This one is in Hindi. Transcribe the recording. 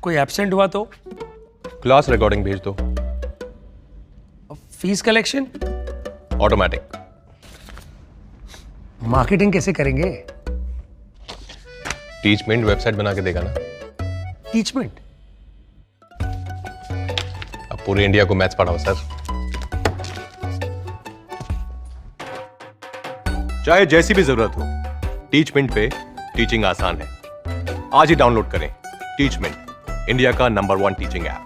कोई एब्सेंट हुआ तो? क्लास रिकॉर्डिंग भेज दो। Fees collection? ऑटोमेटिक। मार्केटिंग कैसे करेंगे? टीचमेंट वेबसाइट बना के देगा ना। टीचमेंट? अब पूरे इंडिया को मैथ्स पढ़ाओ सर। चाहे जैसी भी जरूरत हो, टीचमेंट पे टीचिंग आसान है। आज ही डाउनलोड करें टीचमेंट, इंडिया का नंबर 1 टीचिंग ऐप।